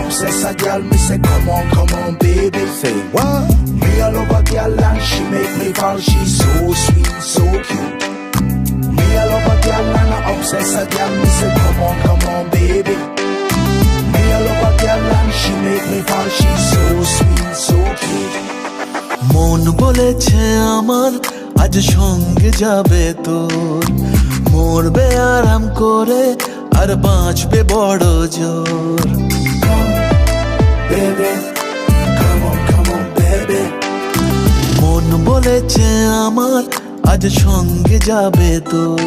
obsess a girl, me say come on, baby. Say what? Me a love a girl and she make me fall. She's so sweet, so cute. Me a love a girl and I obsess a girl. Me say come on, baby. Me a love a girl and she make me fall. She's so sweet, so cute. মন বলেছে আমার আজ সঙ্গে যাবে তোর, মরবে আরাম করে আর বাঁচবে বড় জোর। Baby, come on, baby. মন বলেছে আমার আজ সঙ্গে যাবে তোর,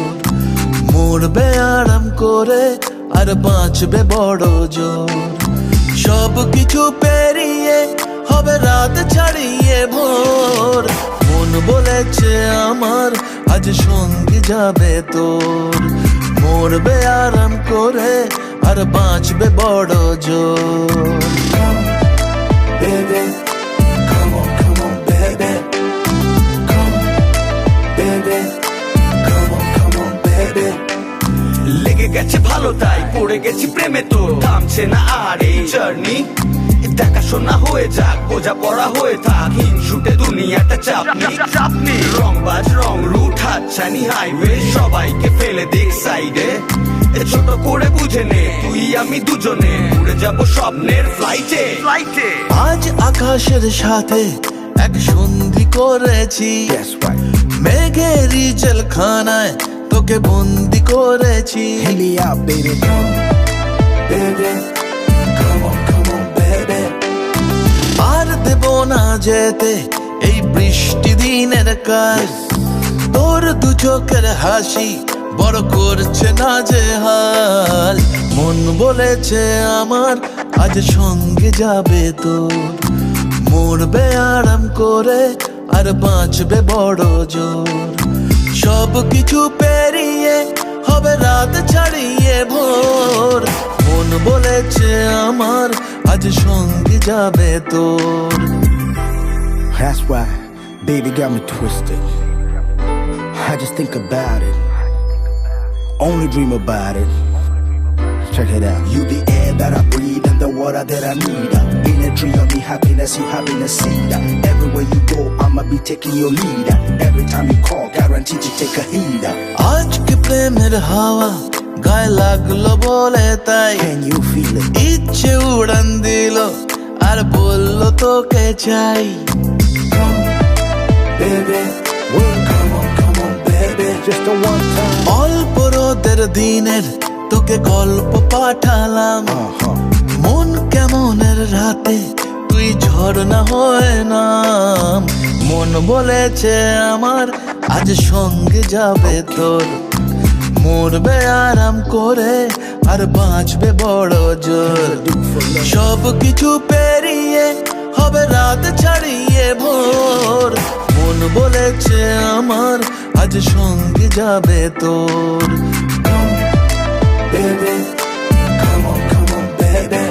মরবে আরাম করে আর বাঁচবে বড় জোর। সব কিছু পেরিয়ে হবে রাত ছাড়িয়ে ভোর, মন বলেছে আমার আজ সঙ্গে যাবে তোর, মরবে আরাম করে আর বাঁচবে বড় জোর। Baby, come on, baby. Come, baby, come on, baby. লেগে গেছে ভালো তাই পড়ে গেছি প্রেমে, তো থামছে না আর এই জার্নি। দেখাশোনা হয়ে যাক, বোঝা পড়া হয়ে থাক, হিংসুটে দুনিয়াটা চাপনি। রংবাজ রং রুট হাতছানি হাইওয়ে, সবাইকে ফেলে দিক সাইডে। ছোট করে বুঝে নে তুই আমি দুজনে উড়ে যাব স্বপ্নের ফ্লাইটে। আজ আকাশের সাথে এক সন্ধি করেছি, That's right. মেঘেরই জেলখানায় তোকে বন্দি করেছি। Hit me out, baby. Baby, come on, baby. আর দেব না যেতে এই বৃষ্টি দিনের কাল, তোর দু চোখের হাসি বড় করছে না যে হাল। মন বলেছে আমার আজ সঙ্গে যাবে তোর, মরবে আরাম করে আর বাঁচবে বড় জোর। সব কিছু পেরিয়ে হবে রাত ছাড়িয়ে ভোর, মন বলেছে আমার আজ সঙ্গে যাবে তোর। That's why, baby got me twisted. I just think about it, only dream about it. Check it out. You the air that I breathe and the water that I need. Energy of me happiness, you happiness seed. Everywhere you go, I'ma be taking your lead. Every time you call, guaranteed to take a heed. আজকে প্রেমের হাওয়া গায়ে লাগলো বলে তাই, Can you feel it? ইচ্ছে উড়ান দিল আর বললো তোকে চাই। Baby, come on, baby. Just a one time. অল্প রোদের দিনের তোকে গল্প পাঠালাম, মন কেমনের রাতে তুই ঝর্ণা হয়ে নাম। মন বলেছে আমার আজ সঙ্গে যাবে তোর, মরবে আরাম করে আর বাঁচবে বড় জোর। সব কিছু পেরিয়ে হবে রাত ছাড়িয়ে ভোর, মন বলেছে আমার আজ সঙ্গে যাবে তোর। Baby, come on, baby.